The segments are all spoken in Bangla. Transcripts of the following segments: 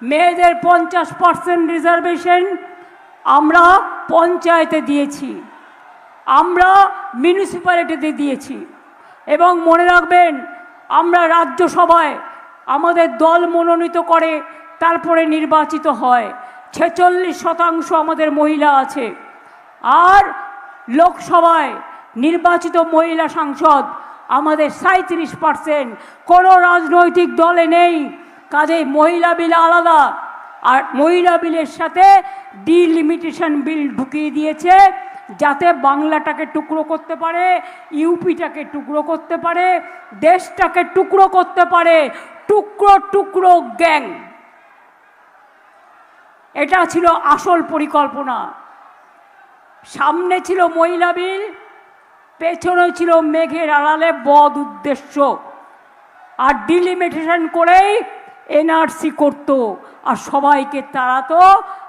মেয়েদের 50% রিজার্ভেশন আমরা পঞ্চায়েতে দিয়েছি, আমরা মিউনিসিপ্যালিটিতে দিয়েছি। এবং মনে রাখবেন, আমরা রাজ্যসভায় আমাদের দল মনোনীত করে তারপরে নির্বাচিত হয়, 46% আমাদের মহিলা আছে। আর লোকসভায় নির্বাচিত মহিলা সাংসদ আমাদের 37%। কোনো রাজনৈতিক দলে নেই। কাজেই মহিলা বিল আলাদা, আর মহিলা বিলের সাথে ডিলিমিটেশন বিল ঢুকিয়ে দিয়েছে, যাতে বাংলাটাকে টুকরো করতে পারে, ইউপিটাকে টুকরো করতে পারে, দেশটাকে টুকরো করতে পারে। টুকরো টুকরো গ্যাং, এটা ছিল আসল পরিকল্পনা। সামনে ছিল মহিলা বিল, পেছনে ছিল মেঘের আড়ালে বদ উদ্দেশ্য। আর ডিলিমিটেশন করেই এনআরসি করতো, আর সবাইকে তাড়াতো,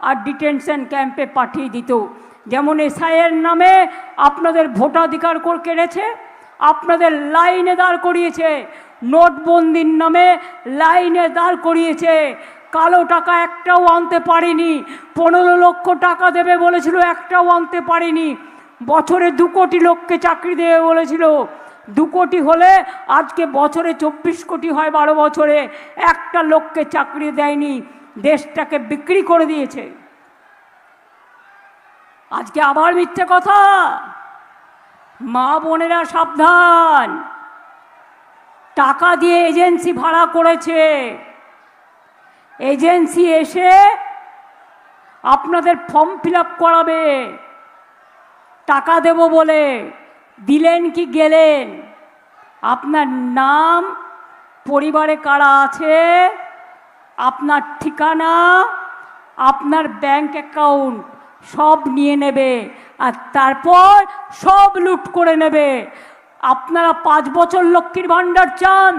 আর ডিটেনশন ক্যাম্পে পাঠিয়ে দিত। যেমন এসআইয়ের নামে আপনাদের ভোটাধিকার কেড়েছে, আপনাদের লাইনে দাঁড় করিয়েছে, নোটবন্দির নামে লাইনে দাঁড় করিয়েছে। কালো টাকা একটাও আনতে পারেনি, 15 লক্ষ টাকা দেবে বলেছিল, একটাও আনতে পারেনি। বছরে 2 কোটি লোককে চাকরি দেবে বলেছিল, 2 কোটি হলে আজকে বছরে 24 কোটি হয়, 12 বছরে একটা লোককে চাকরি দেয়নি, দেশটাকে বিক্রি করে দিয়েছে। আজকে আবার মিথ্যে কথা। মা বোনেরা সাবধান, টাকা দিয়ে এজেন্সি ভাড়া করেছে, এজেন্সি এসে আপনাদের ফর্ম ফিল আপ করাবে, টাকা দেব বলে। দিলেন কি গেলেন? আপনার নাম, পরিবারে কারা আছে, আপনার ঠিকানা, আপনার ব্যাংক অ্যাকাউন্ট সব নিয়ে নেবে, আর তারপর সব লুট করে নেবে। আপনারা 5 বছর লক্ষ্মীর ভাণ্ডার চান,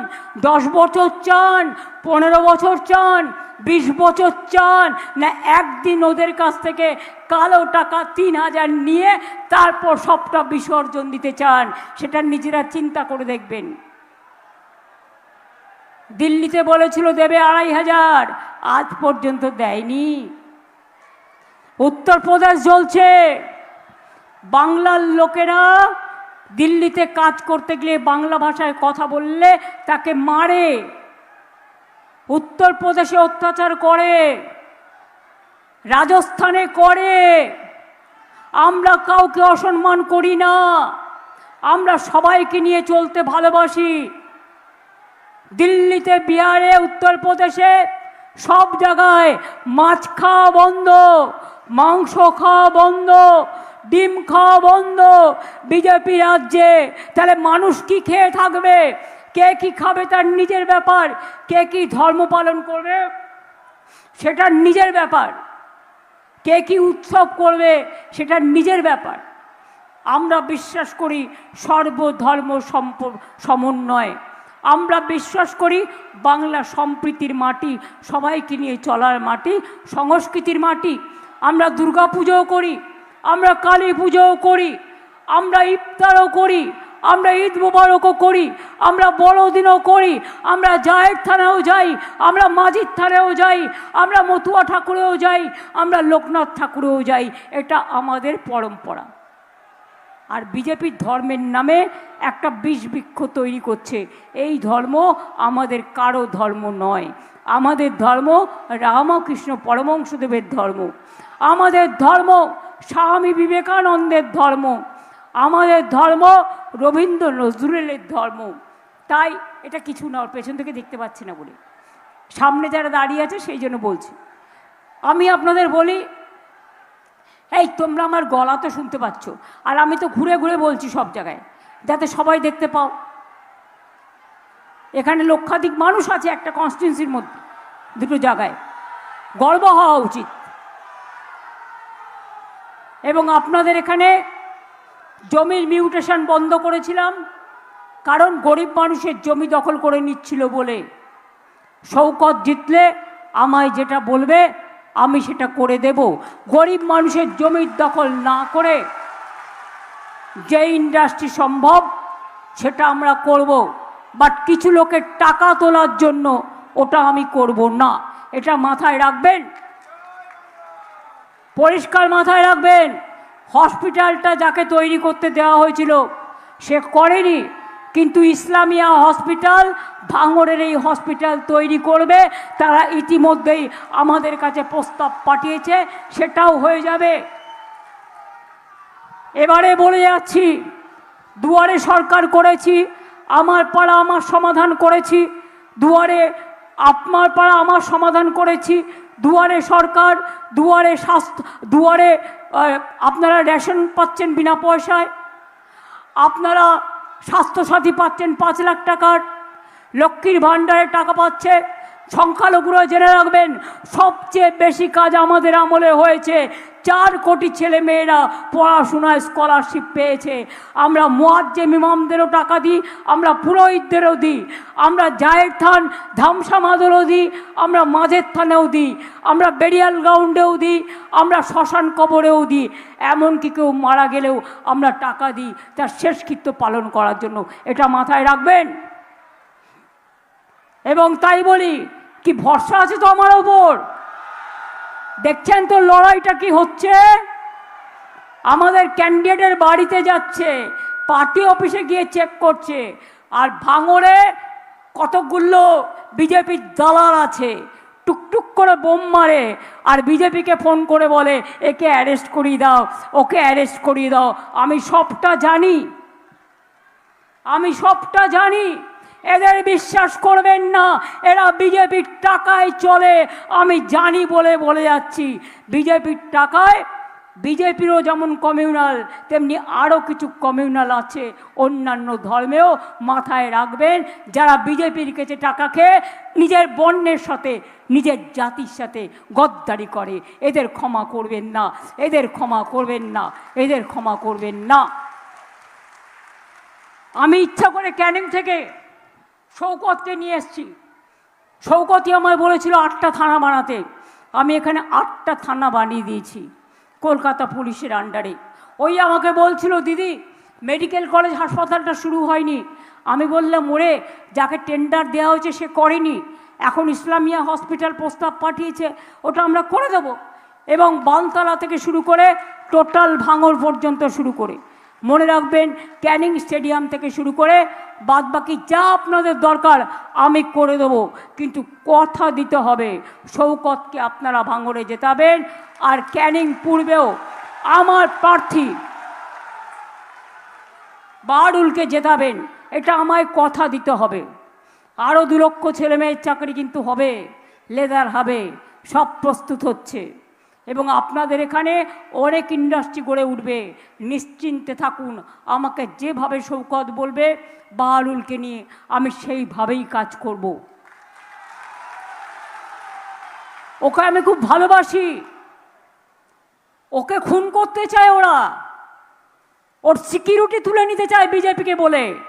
10 বছর চান, 15 বছর চান, 20 বছর চান, না একদিন ওদের কাছ থেকে কালো টাকা 3000 নিয়ে তারপর সবটা বিসর্জন দিতে চান? সেটা নিজেরা চিন্তা করে দেখবেন। দিল্লিতে বলেছিল দেবে 2500, আজ পর্যন্ত দেয়নি। উত্তরপ্রদেশ জ্বলছে, বাংলার লোকেরা দিল্লিতে কাজ করতে গেলে বাংলা ভাষায় কথা বললে তাকে মারে, উত্তরপ্রদেশে অত্যাচার করে, রাজস্থানে করে। আমরা কাউকে অসম্মান করি না, আমরা সবাইকে নিয়ে চলতে ভালোবাসি। দিল্লিতে, বিহারে, উত্তরপ্রদেশে সব জায়গায় মাছ খাওয়া বন্ধ, মাংস খাওয়া বন্ধ, ডিম খাওয়া বন্ধ বিজেপি রাজ্যে। তাহলে মানুষ কি খেয়ে থাকবে? কে কি খাবে তার নিজের ব্যাপার, কে কি ধর্ম পালন করবে সেটা নিজের ব্যাপার, কে কি উৎসব করবে সেটা নিজের ব্যাপার। আমরা বিশ্বাস করি সর্বধর্ম সমন্বয়। আমরা বিশ্বাস করি বাংলা সম্প্রীতির মাটি, সবাইকে নিয়ে চলার মাটি, সংস্কৃতির মাটি। আমরা দুর্গা পুজোও করি, আমরা কালী পুজোও করি, আমরা ইফতারও করি, আমরা ঈদ মোবারকও করি, আমরা বড়দিনও করি, আমরা জায়ের থানাও যাই, আমরা মাঝির থানাও যাই, আমরা মতুয়া ঠাকুরেও যাই, আমরা লোকনাথ ঠাকুরেও যাই। এটা আমাদের পরম্পরা। আর বিজেপির ধর্মের নামে একটা বিষ বৃক্ষ তৈরি করছে। এই ধর্ম আমাদের কারো ধর্ম নয়। আমাদের ধর্ম রামকৃষ্ণ পরমহংসদেবের ধর্ম, আমাদের ধর্ম স্বামী বিবেকানন্দের ধর্ম, আমাদের ধর্ম রবীন্দ্র নজরুলের ধর্ম। তাই এটা কিছু না, ওর পেছন থেকে দেখতে পাচ্ছি না বলে, সামনে যারা দাঁড়িয়ে আছে সেই জন্য বলছি। আমি আপনাদের বলি, এই তোমরা আমার গলা তো শুনতে পাচ্ছ, আর আমি তো ঘুরে ঘুরে বলছি সব জায়গায়, যাতে সবাই দেখতে পাও। এখানে লক্ষাধিক মানুষ আছে একটা কনস্টিটিউয়েন্সির মধ্যে, 2টো জায়গায়, গর্ব হওয়া উচিত। এবং আপনাদের এখানে জমির মিউটেশন বন্ধ করেছিলাম, কারণ গরিব মানুষের জমি দখল করে নিচ্ছিল বলে। শওকত জিতলে আমায় যেটা বলবে আমি সেটা করে দেব। গরিব মানুষের জমির দখল না করে যে ইন্ডাস্ট্রি সম্ভব সেটা আমরা করব, বাট কিছু লোকের টাকা তোলার জন্য ওটা আমি করব না। এটা মাথায় রাখবেন, পরিষ্কার মাথায় রাখবেন। হসপিটালটা যাকে তৈরি করতে দেওয়া হয়েছিল সে করেনি, কিন্তু ইসলামিয়া হসপিটাল, ভাঙড়ের এই হসপিটাল তৈরি করবে, তারা ইতিমধ্যেই আমাদের কাছে প্রস্তাব পাঠিয়েছে, সেটাও হয়ে যাবে। এবারে বলে যাচ্ছি, দুয়ারে সরকার করেছি, আমার পাড়া আমার সমাধান করেছি, দুয়ারে আপনার পাড়া আমার সমাধান করেছি, দুয়ারে সরকার, দুয়ারে স্বাস্থ্য, দুয়ারে আপনারা রেশন পাচ্ছেন বিনা পয়সায়, আপনারা স্বাস্থ্যসাথী পাচ্ছেন 5 লাখ টাকার, লক্ষ্মীর ভাণ্ডারের টাকা পাচ্ছে। সংখ্যালঘুরা জেনে রাখবেন, সবচেয়ে বেশি কাজ আমাদের আমলে হয়েছে। 4 কোটি ছেলে মেয়েরা পড়াশোনায় স্কলারশিপ পেয়েছে। আমরা মুয়াজ্জেম ইমামদেরও টাকা দিই, আমরা পুরোহিতদেরও দিই, আমরা জায়ের থান ধামসামাদেরও দিই, আমরা মাঝের থানেও দিই, আমরা বেরিয়াল গ্রাউন্ডেও দিই, আমরা শ্মশান কবরেও দিই, এমনকি কেউ মারা গেলেও আমরা টাকা দিই তার শেষকৃত্য পালন করার জন্য। এটা মাথায় রাখবেন। এবং তাই বলি, কি ভরসা আছে তো আমার ওপর? দেখছেন তো লড়াইটা কি হচ্ছে। আমাদের ক্যান্ডিডেটের বাড়িতে যাচ্ছে, পার্টি অফিসে গিয়ে চেক করছে, আর ভাঙড়ে কতগুলো বিজেপির দালাল আছে, টুকটুক করে বোম মারে আর বিজেপিকে ফোন করে বলে একে অ্যারেস্ট করিয়ে দাও, ওকে অ্যারেস্ট করিয়ে দাও। আমি সবটা জানি, আমি সবটা জানি। এদের বিশ্বাস করবেন না, এরা বিজেপির টাকায় চলে। আমি জানি বলে বলে যাচ্ছি, বিজেপির টাকায়, বিজেপিরও যেমন কমিউনাল তেমনি আরও কিছু কমিউনাল আছে অন্যান্য ধর্মেও। মাথায় রাখবেন, যারা বিজেপির কাছে টাকা খেয়ে নিজের বর্ণের সাথে, নিজের জাতির সাথে গদ্দারি করে, এদের ক্ষমা করবেন না, এদের ক্ষমা করবেন না, এদের ক্ষমা করবেন না। আমি ইচ্ছা করে ক্যানিং থেকে শৌকতকে নিয়ে এসেছি। শৌকতই আমায় বলেছিল 8টা থানা বানাতে, আমি এখানে 8টা থানা বানিয়ে দিয়েছি কলকাতা পুলিশের আন্ডারে। ওই আমাকে বলছিল দিদি মেডিকেল কলেজ হাসপাতালটা শুরু হয়নি। আমি বললাম ওরে, যাকে টেন্ডার দেওয়া হয়েছে সে করেনি, এখন ইসলামিয়া হসপিটাল প্রস্তাব পাঠিয়েছে, ওটা আমরা করে দেব। এবং বানতলা থেকে শুরু করে টোটাল ভাঙড় পর্যন্ত শুরু করে, মনে রাখবেন ক্যানিং স্টেডিয়াম থেকে শুরু করে বাদবাকি যা আপনাদের দরকার আমি করে দেব। কিন্তু কথা দিতে হবে, শৌকতকে আপনারা ভাঙড়ে জেতাবেন, আর ক্যানিং পূর্বেও আমার প্রার্থী বাহাদুলকে জেতাবেন, এটা আমায় কথা দিতে হবে। আরও 2 লক্ষ ছেলেমেয়ের চাকরি কিন্তু হবে, লেদার হবে, সব প্রস্তুত হচ্ছে। এবং আপনাদের এখানে অনেক ইন্ডাস্ট্রি গড়ে উঠবে, নিশ্চিন্তে থাকুন। আমাকে যেভাবে শৌকত বলবে বাহাদুলকে নিয়ে আমি সেইভাবেই কাজ করব। ওকে আমি খুব ভালোবাসি, ওকে খুন করতে চায় ওরা, ওর সিকিউরিটি তুলে নিতে চায় বিজেপিকে বলে।